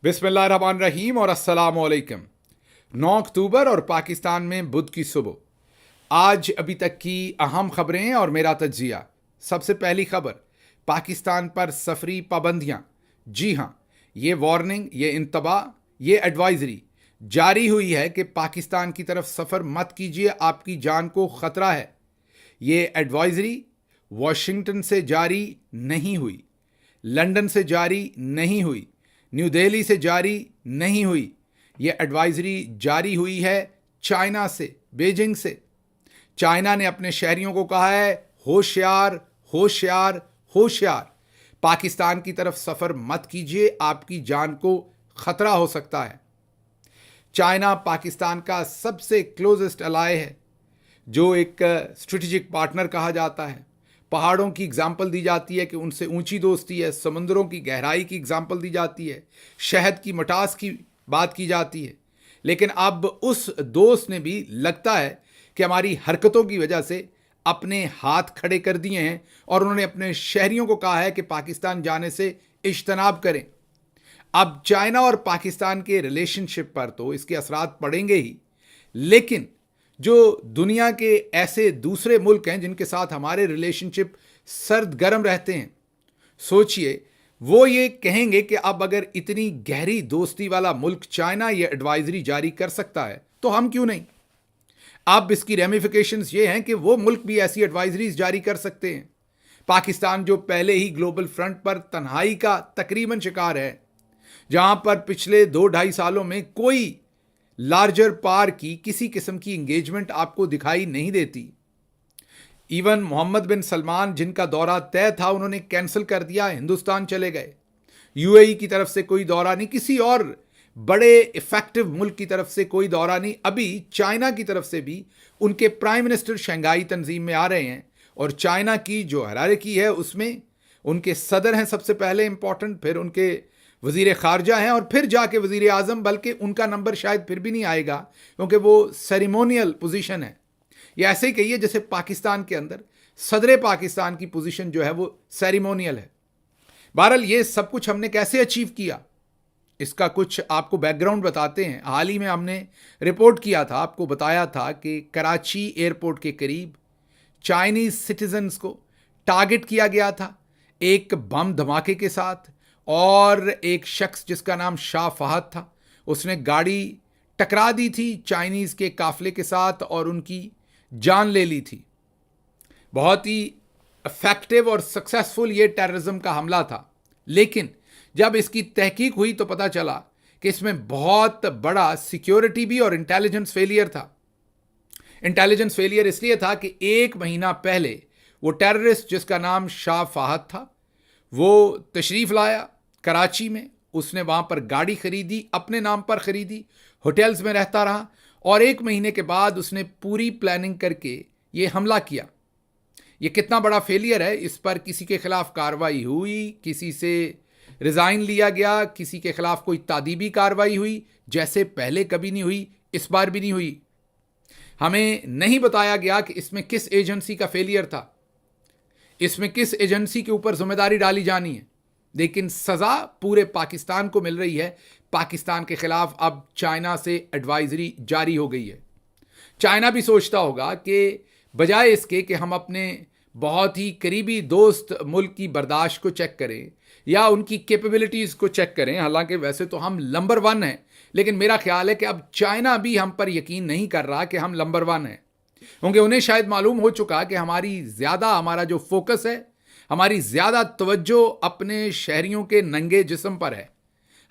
बिस्मिल्लाहिर्रहमानिर्रहीम और अस्सलाम वालेकुम। 9 अक्टूबर और पाकिस्तान में बुध की सुबह। आज अभी तक की अहम खबरें और मेरा तज्जिया। सबसे पहली खबर, पाकिस्तान पर सफरी पाबंदियां। जी हां, ये वार्निंग, ये इंतबाह, ये एडवाइजरी जारी हुई है कि पाकिस्तान की तरफ सफ़र मत कीजिए, आपकी जान को ख़तरा है। ये एडवाइजरी वॉशिंगटन से जारी नहीं हुई, लंदन से जारी नहीं हुई, न्यू दिल्ली से जारी नहीं हुई। यह एडवाइजरी जारी हुई है चाइना से, बीजिंग से। चाइना ने अपने शहरियों को कहा है, होशियार होशियार होशियार, पाकिस्तान की तरफ सफ़र मत कीजिए, आपकी जान को खतरा हो सकता है। चाइना पाकिस्तान का सबसे क्लोजेस्ट अलाय है, जो एक स्ट्रेटेजिक पार्टनर कहा जाता है। पहाड़ों की एग्जाम्पल दी जाती है कि उनसे ऊंची दोस्ती है, समुद्रों की गहराई की एग्जाम्पल दी जाती है, शहद की मिठास की बात की जाती है। लेकिन अब उस दोस्त ने भी लगता है कि हमारी हरकतों की वजह से अपने हाथ खड़े कर दिए हैं और उन्होंने अपने शहरियों को कहा है कि पाकिस्तान जाने से इज्तनाब करें। अब चाइना और पाकिस्तान के रिलेशनशिप पर तो इसके असरात पड़ेंगे ही, लेकिन जो दुनिया के ऐसे दूसरे मुल्क हैं जिनके साथ हमारे रिलेशनशिप सर्द गर्म रहते हैं, सोचिए वो ये कहेंगे कि अब अगर इतनी गहरी दोस्ती वाला मुल्क चाइना ये एडवाइजरी जारी कर सकता है तो हम क्यों नहीं। अब इसकी रेमिफिकेशंस ये हैं कि वो मुल्क भी ऐसी एडवाइजरीज जारी कर सकते हैं। पाकिस्तान जो पहले ही ग्लोबल फ्रंट पर तन्हाई का तकरीबन शिकार है, जहां पर पिछले 2-2.5 सालों में कोई लार्जर पार की किसी किस्म की इंगेजमेंट आपको दिखाई नहीं देती। इवन मोहम्मद बिन सलमान, जिनका दौरा तय था, उन्होंने कैंसिल कर दिया, हिंदुस्तान चले गए। यूएई की तरफ से कोई दौरा नहीं, किसी और बड़े इफेक्टिव मुल्क की तरफ से कोई दौरा नहीं। अभी चाइना की तरफ से भी उनके प्राइम मिनिस्टर शंघाई तंजीम में आ रहे हैं, और चाइना की जो हायरार्की है उसमें उनके सदर हैं सबसे पहले इंपॉर्टेंट, फिर उनके वज़ीर ख़ारजा हैं, और फिर जाके वज़ीर आज़म, बल्कि उनका नंबर शायद फिर भी नहीं आएगा क्योंकि वो सेरेमोनियल पोजीशन है। ये ऐसे ही कहिए जैसे पाकिस्तान के अंदर सदर पाकिस्तान की पोजीशन जो है वो सेरेमोनियल है। बहरहाल ये सब कुछ हमने कैसे अचीव किया, इसका कुछ आपको बैकग्राउंड बताते हैं। हाल ही में हमने रिपोर्ट किया था, आपको बताया था कि कराची एयरपोर्ट के करीब चाइनीज़ सिटीजन्स को टारगेट किया गया था एक बम धमाके के साथ, और एक शख्स जिसका नाम शाह फहद था, उसने गाड़ी टकरा दी थी चाइनीज़ के काफिले के साथ और उनकी जान ले ली थी। बहुत ही इफेक्टिव और सक्सेसफुल ये टेररिज्म का हमला था। लेकिन जब इसकी तहकीक हुई तो पता चला कि इसमें बहुत बड़ा सिक्योरिटी भी और इंटेलिजेंस फेलियर था। इंटेलिजेंस फेलियर इसलिए था कि 1 महीना पहले वो टेररिस्ट जिसका नाम शाह फहद था, वो तशरीफ़ लाया कराची में। उसने वहाँ पर गाड़ी खरीदी, अपने नाम पर खरीदी, होटल्स में रहता रहा, और 1 महीने के बाद उसने पूरी प्लानिंग करके ये हमला किया। ये कितना बड़ा फेलियर है, इस पर किसी के खिलाफ कार्रवाई हुई, किसी से रिज़ाइन लिया गया, किसी के खिलाफ कोई तादीबी कार्रवाई हुई, जैसे पहले कभी नहीं हुई, इस बार भी नहीं हुई। हमें नहीं बताया गया कि इसमें किस एजेंसी का फेलियर था, इसमें किस एजेंसी के ऊपर जिम्मेदारी डाली जानी है, लेकिन सज़ा पूरे पाकिस्तान को मिल रही है। पाकिस्तान के खिलाफ अब चाइना से एडवाइजरी जारी हो गई है। चाइना भी सोचता होगा कि बजाय इसके कि हम अपने बहुत ही करीबी दोस्त मुल्क की बर्दाश्त को चेक करें या उनकी कैपेबिलिटीज़ को चेक करें, हालांकि वैसे तो हम नंबर 1 हैं, लेकिन मेरा ख्याल है कि अब चाइना भी हम पर यकीन नहीं कर रहा कि हम नंबर 1 हैं, क्योंकि उन्हें शायद मालूम हो चुका कि हमारा जो फोकस है, हमारी ज़्यादा तवज्जो अपने शहरियों के नंगे जिस्म पर है।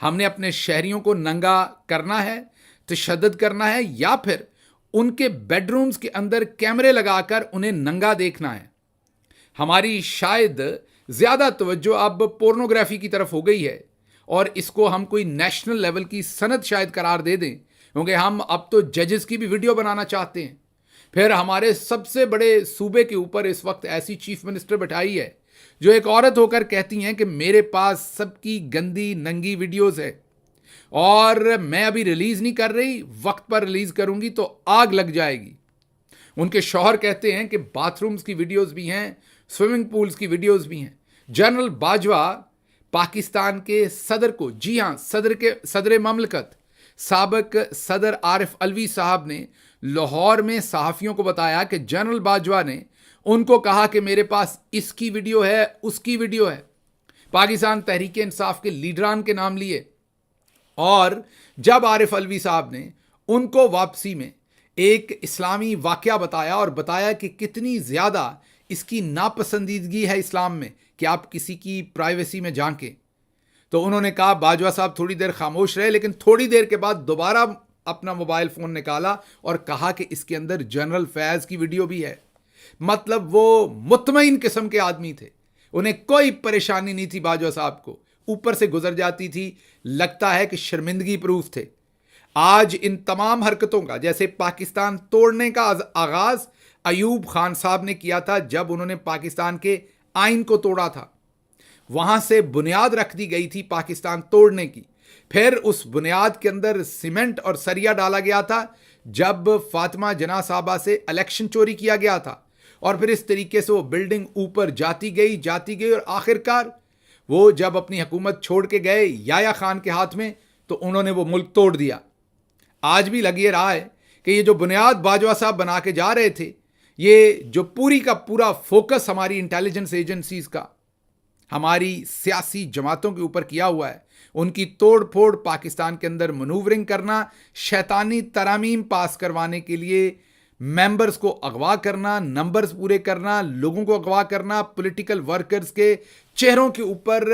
हमने अपने शहरियों को नंगा करना है, तशद्दुद करना है, या फिर उनके बेडरूम्स के अंदर कैमरे लगाकर उन्हें नंगा देखना है। हमारी शायद ज़्यादा तवज्जो अब पोर्नोग्राफी की तरफ हो गई है, और इसको हम कोई नेशनल लेवल की सनद शायद करार दे दें, क्योंकि हम अब तो जजेस की भी वीडियो बनाना चाहते हैं। फिर हमारे सबसे बड़े सूबे के ऊपर इस वक्त ऐसी चीफ मिनिस्टर बैठाई है जो एक औरत होकर कहती हैं कि मेरे पास सबकी गंदी नंगी वीडियोस है और मैं अभी रिलीज़ नहीं कर रही, वक्त पर रिलीज़ करूंगी तो आग लग जाएगी। उनके शौहर कहते हैं कि बाथरूम्स की वीडियोस भी हैं, स्विमिंग पूल्स की वीडियोस भी हैं। जनरल बाजवा पाकिस्तान के सदर को, जी हां, सदर ममलकत साबिक सदर आरिफ अलवी साहब ने लाहौर में सहाफ़ियों को बताया कि जनरल बाजवा ने उनको कहा कि मेरे पास इसकी वीडियो है, उसकी वीडियो है। पाकिस्तान तहरीक इंसाफ के लीडरान के नाम लिए। और जब आरिफ अलवी साहब ने उनको वापसी में एक इस्लामी वाक़या बताया और बताया कि कितनी ज़्यादा इसकी नापसंदीदगी है इस्लाम में कि आप किसी की प्राइवेसी में झांकें, तो उन्होंने कहा, बाजवा साहब थोड़ी देर खामोश रहे, लेकिन थोड़ी देर के बाद दोबारा अपना मोबाइल फ़ोन निकाला और कहा कि इसके अंदर जनरल फैज़ की वीडियो भी है। मतलब वो मुतमईन किस्म के आदमी थे, उन्हें कोई परेशानी नहीं थी। बाजवा साहब को ऊपर से गुजर जाती थी, लगता है कि शर्मिंदगी प्रूफ थे। आज इन तमाम हरकतों का, जैसे पाकिस्तान तोड़ने का आगाज़ अयूब खान साहब ने किया था जब उन्होंने पाकिस्तान के आइन को तोड़ा था, वहाँ से बुनियाद रख दी गई थी पाकिस्तान तोड़ने की। फिर उस बुनियाद के अंदर सीमेंट और सरिया डाला गया था जब फातिमा जना साहबा से इलेक्शन चोरी किया गया था, और फिर इस तरीके से वो बिल्डिंग ऊपर जाती गई और आखिरकार वो जब अपनी हुकूमत छोड़ के गए याया खान के हाथ में, तो उन्होंने वो मुल्क तोड़ दिया। आज भी लग ये रहा है कि ये जो बुनियाद बाजवा साहब बना के जा रहे थे, ये जो पूरी का पूरा फोकस हमारी इंटेलिजेंस एजेंसीज का हमारी सियासी जमातों के ऊपर किया हुआ है, उनकी तोड़ फोड़, पाकिस्तान के अंदर मनूवरिंग करना, शैतानी तरामीम पास करवाने के लिए मेंबर्स को अगवा करना, नंबर्स पूरे करना, लोगों को अगवा करना, पॉलिटिकल वर्कर्स के चेहरों के ऊपर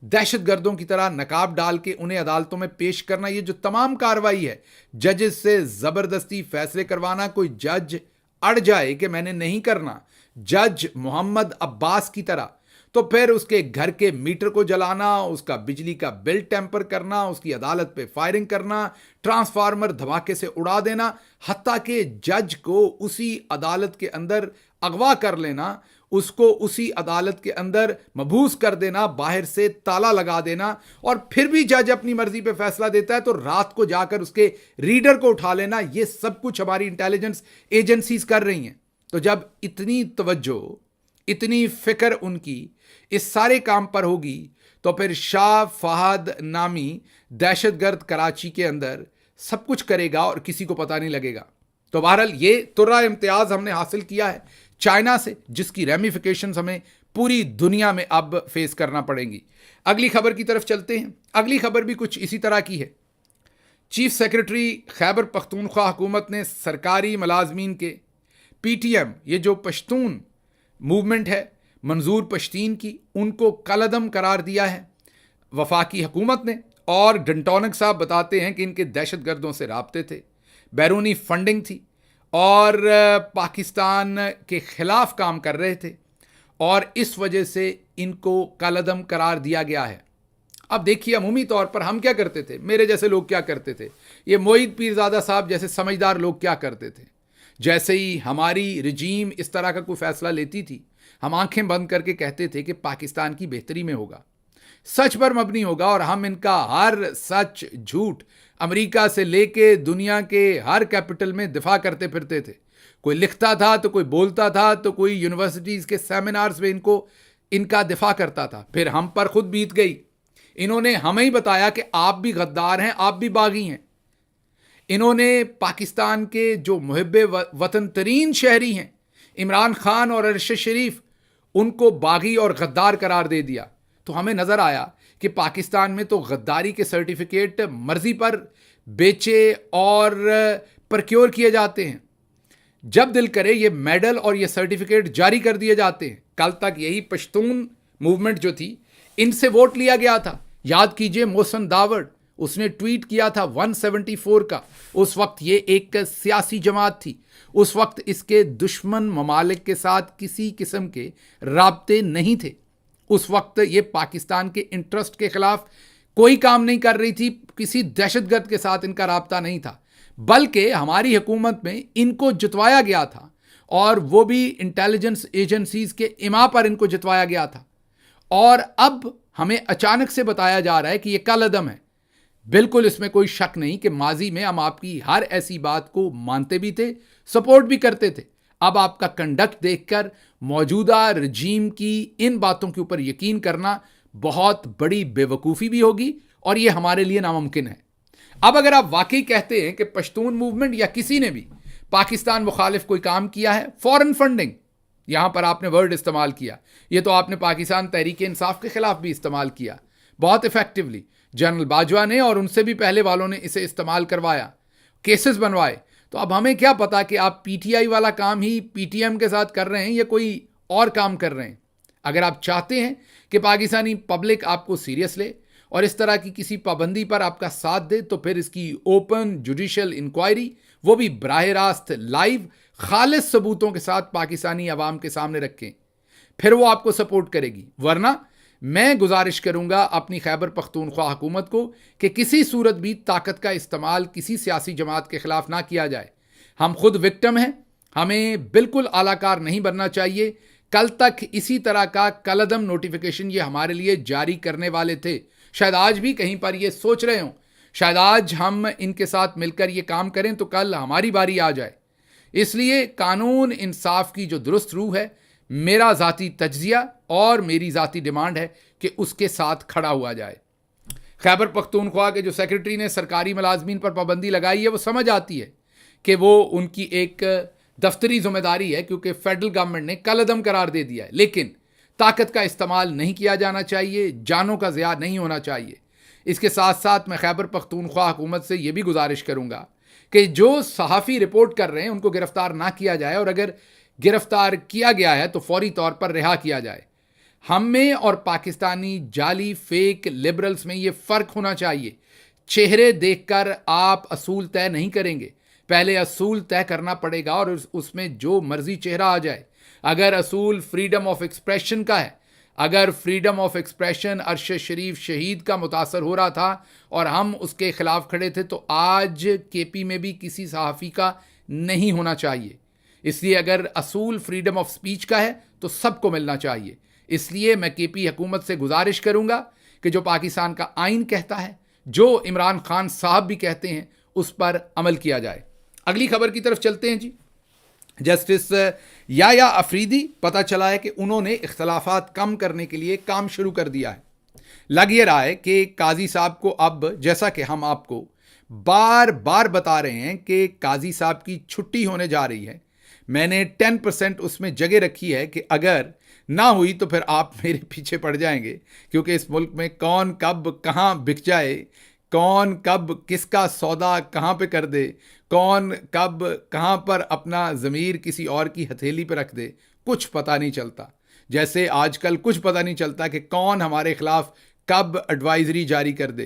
दहशतगर्दों की तरह नकाब डाल के उन्हें अदालतों में पेश करना, ये जो तमाम कार्रवाई है, जजेस से ज़बरदस्ती फैसले करवाना, कोई जज अड़ जाए कि मैंने नहीं करना, जज मोहम्मद अब्बास की तरह, तो फिर उसके घर के मीटर को जलाना, उसका बिजली का बिल टेम्पर करना, उसकी अदालत पे फायरिंग करना, ट्रांसफार्मर धमाके से उड़ा देना, हत्ता कि जज को उसी अदालत के अंदर अगवा कर लेना, उसको उसी अदालत के अंदर मबूस कर देना, बाहर से ताला लगा देना, और फिर भी जज अपनी मर्जी पे फैसला देता है तो रात को जाकर उसके रीडर को उठा लेना। ये सब कुछ हमारी इंटेलिजेंस एजेंसीज कर रही हैं। तो जब इतनी तवज्जो, इतनी फिक्र उनकी इस सारे काम पर होगी, तो फिर शाह फहद नामी दहशतगर्द कराची के अंदर सब कुछ करेगा और किसी को पता नहीं लगेगा। तो बहरहाल ये तुर्रा इम्तियाज़ हमने हासिल किया है चाइना से, जिसकी रेमिफिकेशंस हमें पूरी दुनिया में अब फेस करना पड़ेंगी। अगली खबर की तरफ चलते हैं। अगली खबर भी कुछ इसी तरह की है। चीफ सेक्रेटरी खैबर पख्तूनख्वा हुकूमत ने सरकारी मुलाजमीन के PTM, ये जो पश्तून मूवमेंट है, मंजूर पश्तीन की, उनको कलअदम करार दिया है वफाकी हुकूमत ने। और डंटोनिक साहब बताते हैं कि इनके दहशतगर्दों से राब्ते थे, बैरूनी फंडिंग थी, और पाकिस्तान के ख़िलाफ़ काम कर रहे थे, और इस वजह से इनको कलअदम करार दिया गया है। अब देखिए, अमूमी तौर पर हम क्या करते थे, मेरे जैसे लोग क्या करते थे, ये मोईद पीरज़ादा साहब जैसे समझदार लोग क्या करते थे, जैसे ही हमारी रजीम इस तरह का कोई फ़ैसला लेती थी, हम आंखें बंद करके कहते थे कि पाकिस्तान की बेहतरी में होगा, सच पर मबनी होगा, और हम इनका हर सच झूठ अमेरिका से लेके दुनिया के हर कैपिटल में दिफा करते फिरते थे। कोई लिखता था तो कोई बोलता था, तो कोई यूनिवर्सिटीज़ के सेमिनार्स में इनका दिफा करता था। फिर हम पर खुद बीत गई, इन्होंने हमें ही बताया कि आप भी गद्दार हैं, आप भी बागी हैं। इन्होंने पाकिस्तान के जो मुहिब्बे वतन तरीन शहरी हैं, इमरान खान और अरशद शरीफ, उनको बागी और गद्दार करार दे दिया। तो हमें नज़र आया कि पाकिस्तान में तो गद्दारी के सर्टिफिकेट मर्जी पर बेचे और प्रक्योर किए जाते हैं, जब दिल करे ये मेडल और ये सर्टिफिकेट जारी कर दिए जाते हैं। कल तक यही पश्तून मूवमेंट जो थी, इनसे वोट लिया गया था। याद कीजिए, मोहसन दावड़, उसने ट्वीट किया था 174 का। उस वक्त ये एक सियासी जमात थी, उस वक्त इसके दुश्मन ममालिक के साथ किसी किस्म के राब्ते नहीं थे। उस वक्त ये पाकिस्तान के इंटरेस्ट के खिलाफ कोई काम नहीं कर रही थी, किसी दहशतगर्द के साथ इनका राब्ता नहीं था, बल्कि हमारी हुकूमत में इनको जितवाया गया था, और वो भी इंटेलिजेंस एजेंसीज के इमा पर इनको जितवाया गया था। और अब हमें अचानक से बताया जा रहा है कि ये कलअदम है। बिल्कुल इसमें कोई शक नहीं कि माजी में हम आपकी हर ऐसी बात को मानते भी थे, सपोर्ट भी करते थे। अब आपका कंडक्ट देखकर मौजूदा रजीम की इन बातों के ऊपर यकीन करना बहुत बड़ी बेवकूफ़ी भी होगी और ये हमारे लिए नामुमकिन है। अब अगर आप वाकई कहते हैं कि पश्तून मूवमेंट या किसी ने भी पाकिस्तान मुखालिफ कोई काम किया है, फॉरेन फंडिंग, यहां पर आपने वर्ड इस्तेमाल किया, ये तो आपने पाकिस्तान तहरीक इंसाफ के खिलाफ भी इस्तेमाल किया बहुत इफेक्टिवली। जनरल बाजवा ने और उनसे भी पहले वालों ने इसे इस्तेमाल करवाया, केसेस बनवाए। तो अब हमें क्या पता कि आप पीटीआई वाला काम ही पीटीएम के साथ कर रहे हैं या कोई और काम कर रहे हैं। अगर आप चाहते हैं कि पाकिस्तानी पब्लिक आपको सीरियस ले और इस तरह की किसी पाबंदी पर आपका साथ दे, तो फिर इसकी ओपन जुडिशियल इंक्वायरी, वो भी बराह रास्त लाइव खालिस सबूतों के साथ पाकिस्तानी अवाम के सामने रखें, फिर वो आपको सपोर्ट करेगी। वरना मैं गुजारिश करूंगा अपनी खैबर पख्तूनख्वा हुकूमत को कि किसी सूरत भी ताकत का इस्तेमाल किसी सियासी जमात के खिलाफ ना किया जाए। हम खुद विक्टिम हैं, हमें बिल्कुल आलाकार नहीं बनना चाहिए। कल तक इसी तरह का कलदम नोटिफिकेशन ये हमारे लिए जारी करने वाले थे, शायद आज भी कहीं पर ये सोच रहे हों, शायद आज हम इनके साथ मिलकर ये काम करें तो कल हमारी बारी आ जाए। इसलिए कानून इंसाफ की जो दुरुस्त रूह है, मेरा ज़ाती तज्जिया और मेरी ज़ाती डिमांड है कि उसके साथ खड़ा हुआ जाए। खैबर पख्तूनख्वा के जो सेक्रेटरी ने सरकारी मुलाजमीन पर पाबंदी लगाई है, वो समझ आती है कि वो उनकी एक दफ्तरी जिम्मेदारी है, क्योंकि फेडरल गवर्नमेंट ने कलअदम करार दे दिया है। लेकिन ताकत का इस्तेमाल नहीं किया जाना चाहिए, जानों का ज़िया नहीं होना चाहिए। इसके साथ साथ मैं खैबर पख्तूनख्वा हुकूमत से ये भी गुजारिश करूँगा कि जो सहाफ़ी रिपोर्ट कर रहे हैं उनको गिरफ्तार ना किया जाए, और अगर गिरफ्तार किया गया है तो फौरी तौर पर रिहा किया जाए। हम में और पाकिस्तानी जाली फेक लिबरल्स में ये फ़र्क होना चाहिए। चेहरे देखकर आप असूल तय नहीं करेंगे, पहले असूल तय करना पड़ेगा और उसमें जो मर्जी चेहरा आ जाए। अगर असूल फ्रीडम ऑफ एक्सप्रेशन का है, अगर फ्रीडम ऑफ एक्सप्रेशन अरशद शरीफ शहीद का मुतासर हो रहा था और हम उसके खिलाफ खड़े थे, तो आज केपी में भी किसी सहाफ़ी का नहीं होना चाहिए। इसलिए अगर असूल फ्रीडम ऑफ स्पीच का है तो सबको मिलना चाहिए। इसलिए मैं केपी हुकूमत से गुजारिश करूंगा कि जो पाकिस्तान का आइन कहता है, जो इमरान खान साहब भी कहते हैं, उस पर अमल किया जाए। अगली खबर की तरफ चलते हैं जी। जस्टिस याया अफरीदी, पता चला है कि उन्होंने इख्तलाफात कम करने के लिए काम शुरू कर दिया है। लग ये रहा है कि काजी साहब को अब, जैसा कि हम आपको बार बार बता रहे हैं कि काजी साहब की छुट्टी होने जा रही है, मैंने 10% उसमें जगह रखी है कि अगर ना हुई तो फिर आप मेरे पीछे पड़ जाएंगे, क्योंकि इस मुल्क में कौन कब कहाँ बिक जाए, कौन कब किसका सौदा कहाँ पे कर दे, कौन कब कहाँ पर अपना ज़मीर किसी और की हथेली पे रख दे, कुछ पता नहीं चलता। जैसे आजकल कुछ पता नहीं चलता कि कौन हमारे खिलाफ कब एडवाइजरी जारी कर दे।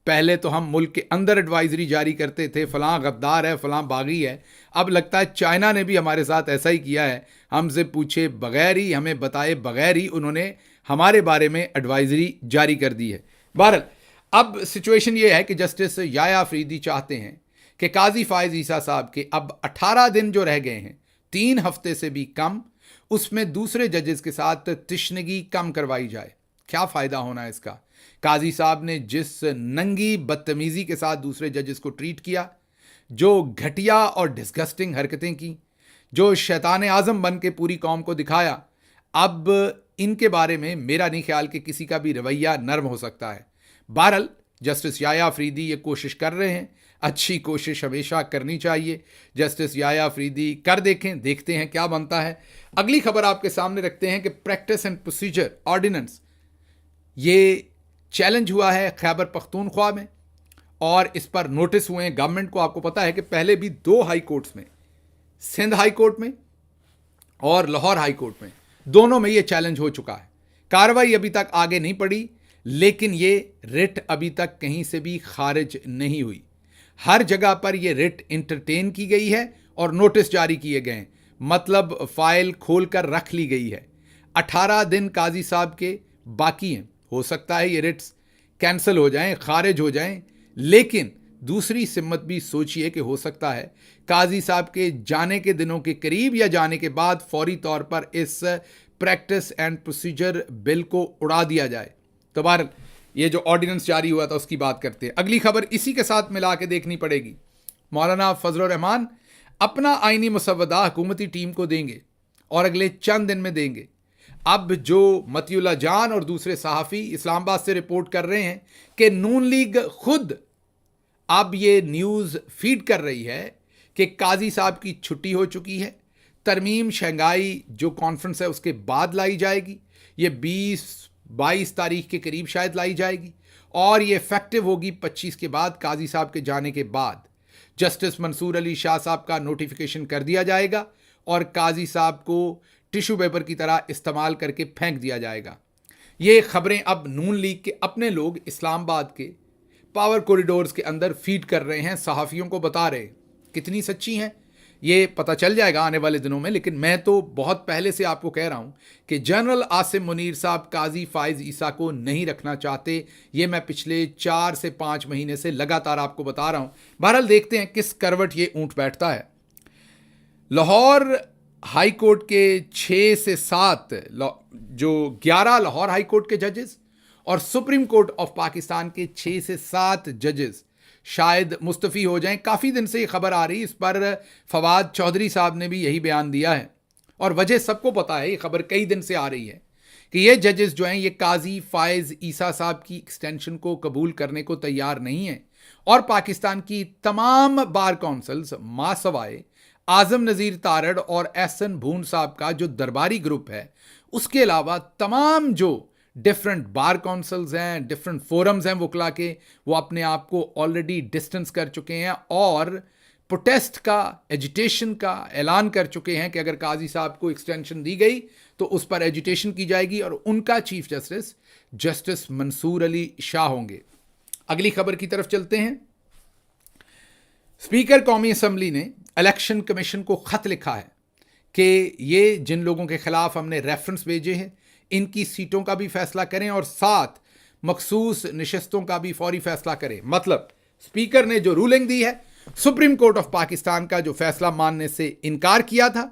पहले तो हम मुल्क के अंदर एडवाइजरी जारी करते थे, फ़लाँ गद्दार है, फ़लाँ बागी है। अब लगता है चाइना ने भी हमारे साथ ऐसा ही किया है, हमसे पूछे बगैर ही, हमें बताए बगैर ही उन्होंने हमारे बारे में एडवाइजरी जारी कर दी है। बहरहाल अब सिचुएशन ये है कि जस्टिस याया अफरीदी चाहते हैं कि काजी फायज़ ईसा साहब के अब 18 दिन जो रह गए हैं, 3 हफ्ते से भी कम, उसमें दूसरे जजेस के साथ तिश्नगी कम करवाई जाए। क्या फ़ायदा होना है इसका? काजी साहब ने जिस नंगी बदतमीज़ी के साथ दूसरे जजेस को ट्रीट किया, जो घटिया और डिस्गस्टिंग हरकतें की, जो शैतान आज़म बन के पूरी कौम को दिखाया, अब इनके बारे में मेरा नहीं ख्याल कि किसी का भी रवैया नर्म हो सकता है। बहरहाल जस्टिस याया अफरीदी ये कोशिश कर रहे हैं, अच्छी कोशिश हमेशा करनी चाहिए। जस्टिस याया अफरीदी कर देखें, देखते हैं क्या बनता है। अगली खबर आपके सामने रखते हैं कि प्रैक्टिस एंड प्रोसीजर ऑर्डिनेंस ये चैलेंज हुआ है खैबर पख्तूनख्वा में, और इस पर नोटिस हुए हैं गवर्नमेंट को। आपको पता है कि पहले भी 2 हाई कोर्ट्स में, सिंध हाई कोर्ट में और लाहौर हाई कोर्ट में, दोनों में ये चैलेंज हो चुका है। कार्रवाई अभी तक आगे नहीं बढ़ी, लेकिन ये रिट अभी तक कहीं से भी खारिज नहीं हुई। हर जगह पर ये रिट इंटरटेन की गई है और नोटिस जारी किए गए हैं, मतलब फाइल खोल कर रख ली गई है। 18 दिन काजी साहब के बाकी हैं। हो सकता है ये रिट्स कैंसिल हो जाएं, खारिज हो जाएं, लेकिन दूसरी सिम्मत भी सोचिए कि हो सकता है काजी साहब के जाने के दिनों के करीब या जाने के बाद फौरी तौर पर इस प्रैक्टिस एंड प्रोसीजर बिल को उड़ा दिया जाए। तो बहरहाल ये जो ऑर्डिनेंस जारी हुआ था उसकी बात करते हैं। अगली खबर इसी के साथ मिला के देखनी पड़ेगी। मौलाना फजलुर रहमान अपना आईनी मुसवदा हुकूमती टीम को देंगे और अगले चंद दिन में देंगे। اب جو مطیع جان اور دوسرے صحافی اسلام آباد سے رپورٹ کر رہے ہیں کہ نون لیگ خود اب یہ نیوز فیڈ کر رہی ہے کہ قاضی صاحب کی چھٹی ہو چکی ہے، ترمیم شنگھائی جو کانفرنس ہے اس کے بعد لائی جائے گی، یہ 22 تاریخ کے قریب شاید لائی جائے گی، اور یہ افیکٹو ہوگی 25 کے بعد، قاضی صاحب کے جانے کے بعد جسٹس منصور علی شاہ صاحب کا نوٹیفیکیشن کر دیا جائے گا اور قاضی صاحب کو ٹیشو پیپر کی طرح استعمال کر کے پھینک دیا جائے گا۔ یہ خبریں اب نون لیگ کے اپنے لوگ اسلام آباد کے پاور کوریڈورز کے اندر فیڈ کر رہے ہیں، صحافیوں کو بتا رہے ہیں۔ کتنی سچی ہیں یہ پتہ چل جائے گا آنے والے دنوں میں، لیکن میں تو بہت پہلے سے آپ کو کہہ رہا ہوں کہ جنرل عاصم منیر صاحب قاضی فائز عیسیٰ کو نہیں رکھنا چاہتے۔ یہ میں پچھلے 4 سے 5 مہینے سے لگاتار آپ کو بتا رہا ہوں۔ بہرحال دیکھتے ہیں کس کروٹ یہ اونٹ بیٹھتا ہے۔ لاہور ہائی کورٹ کے 6 سے 7 جو 11 لاہور ہائی کورٹ کے ججز اور سپریم کورٹ آف پاکستان کے 6 سے 7 ججز شاید مستعفی ہو جائیں۔ کافی دن سے یہ خبر آ رہی، اس پر فواد چودھری صاحب نے بھی یہی بیان دیا ہے، اور وجہ سب کو پتا ہے، یہ خبر کئی دن سے آ رہی ہے کہ یہ ججز جو ہیں یہ قاضی فائز عیسیٰ صاحب کی ایکسٹینشن کو قبول کرنے کو تیار نہیں ہیں، اور پاکستان کی تمام بار کونسلز ما سوائے اعظم نذیر تارڑ اور احسن بھون صاحب کا جو درباری گروپ ہے، اس کے علاوہ تمام جو ڈفرنٹ بار کونسلز ہیں، ڈفرنٹ فورمز ہیں وکلا کے، وہ اپنے آپ کو آلریڈی ڈسٹنس کر چکے ہیں اور پروٹیسٹ کا، ایجیٹیشن کا اعلان کر چکے ہیں کہ اگر قاضی صاحب کو ایکسٹینشن دی گئی تو اس پر ایجیٹیشن کی جائے گی، اور ان کا چیف جسٹس منصور علی شاہ ہوں گے۔ اگلی خبر کی طرف چلتے ہیں۔ اسپیکر قومی اسمبلی نے الیکشن کمیشن کو خط لکھا ہے کہ یہ جن لوگوں کے خلاف ہم نے ریفرنس بھیجے ہیں ان کی سیٹوں کا بھی فیصلہ کریں اور ساتھ مخصوص نشستوں کا بھی فوری فیصلہ کریں۔ مطلب اسپیکر نے جو رولنگ دی ہے، سپریم کورٹ آف پاکستان کا جو فیصلہ ماننے سے انکار کیا تھا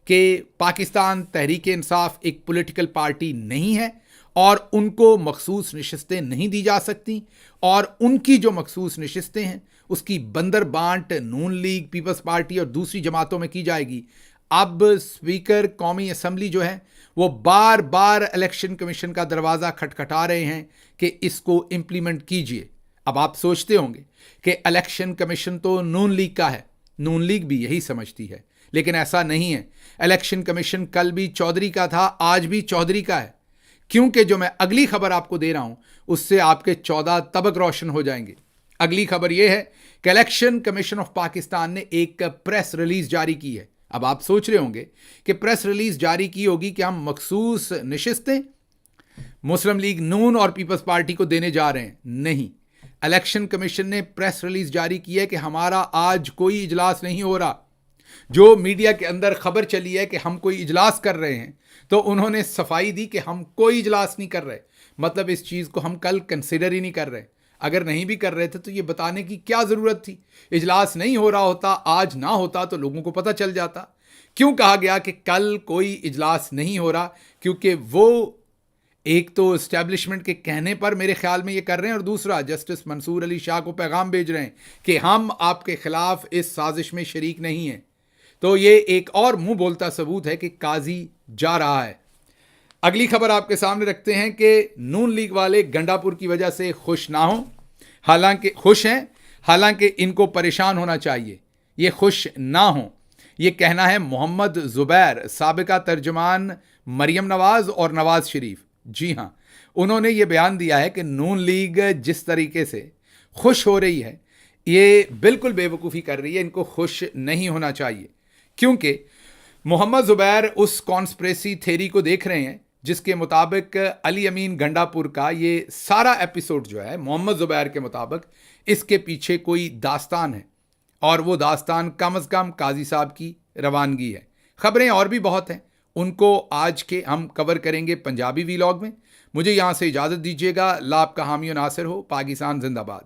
کہ پاکستان تحریک انصاف ایک پولیٹیکل پارٹی نہیں ہے اور ان کو مخصوص نشستیں نہیں دی جا سکتی، اور ان کی جو مخصوص نشستیں ہیں اس کی بندر بانٹ نون لیگ، پیپلز پارٹی اور دوسری جماعتوں میں کی جائے گی۔ اب اسپیکر قومی اسمبلی جو ہے وہ بار بار الیکشن کمیشن کا دروازہ کھٹکھٹا رہے ہیں کہ اس کو امپلیمنٹ کیجئے۔ اب آپ سوچتے ہوں گے کہ الیکشن کمیشن تو نون لیگ کا ہے، نون لیگ بھی یہی سمجھتی ہے، لیکن ایسا نہیں ہے۔ الیکشن کمیشن کل بھی چودھری کا تھا، آج بھی چودھری کا ہے، کیونکہ جو میں اگلی خبر آپ کو دے رہا ہوں اس سے آپ کے 14 طبق روشن ہو جائیں گے۔ اگلی خبر یہ ہے کہ الیکشن کمیشن آف پاکستان نے ایک پریس ریلیز جاری کی ہے۔ اب آپ سوچ رہے ہوں گے کہ پریس ریلیز جاری کی ہوگی کہ ہم مخصوص نشستیں مسلم لیگ نون اور پیپلز پارٹی کو دینے جا رہے ہیں۔ نہیں، الیکشن کمیشن نے پریس ریلیز جاری کی ہے کہ ہمارا آج کوئی اجلاس نہیں ہو رہا۔ جو میڈیا کے اندر خبر چلی ہے کہ ہم کوئی اجلاس کر رہے ہیں، تو انہوں نے صفائی دی کہ ہم کوئی اجلاس نہیں کر رہے، مطلب اس چیز کو ہم کل کنسیڈر ہی نہیں کر رہے۔ اگر نہیں بھی کر رہے تھے تو یہ بتانے کی کیا ضرورت تھی؟ اجلاس نہیں ہو رہا ہوتا، آج نہ ہوتا تو لوگوں کو پتہ چل جاتا۔ کیوں کہا گیا کہ کل کوئی اجلاس نہیں ہو رہا؟ کیونکہ وہ ایک تو اسٹیبلشمنٹ کے کہنے پر میرے خیال میں یہ کر رہے ہیں، اور دوسرا جسٹس منصور علی شاہ کو پیغام بھیج رہے ہیں کہ ہم آپ کے خلاف اس سازش میں شریک نہیں ہیں۔ تو یہ ایک اور منہ بولتا ثبوت ہے کہ قاضی جا رہا ہے۔ اگلی خبر آپ کے سامنے رکھتے ہیں کہ نون لیگ والے گنڈا پور کی وجہ سے خوش نہ ہوں، حالانکہ خوش ہیں، حالانکہ ان کو پریشان ہونا چاہیے، یہ خوش نہ ہوں۔ یہ کہنا ہے محمد زبیر، سابقہ ترجمان مریم نواز اور نواز شریف۔ جی ہاں، انہوں نے یہ بیان دیا ہے کہ نون لیگ جس طریقے سے خوش ہو رہی ہے یہ بالکل بے وقوفی کر رہی ہے، ان کو خوش نہیں ہونا چاہیے، کیونکہ محمد زبیر اس کانسپریسی تھیری کو دیکھ رہے ہیں جس کے مطابق علی امین گنڈا پور کا یہ سارا ایپیسوڈ جو ہے محمد زبیر کے مطابق اس کے پیچھے کوئی داستان ہے، اور وہ داستان کم از کم قاضی صاحب کی روانگی ہے۔ خبریں اور بھی بہت ہیں، ان کو آج کے ہم کور کریں گے پنجابی ویلاگ میں۔ مجھے یہاں سے اجازت دیجیے گا۔ اللہ آپ کا حامی و ناصر ہو۔ پاکستان زندہ باد۔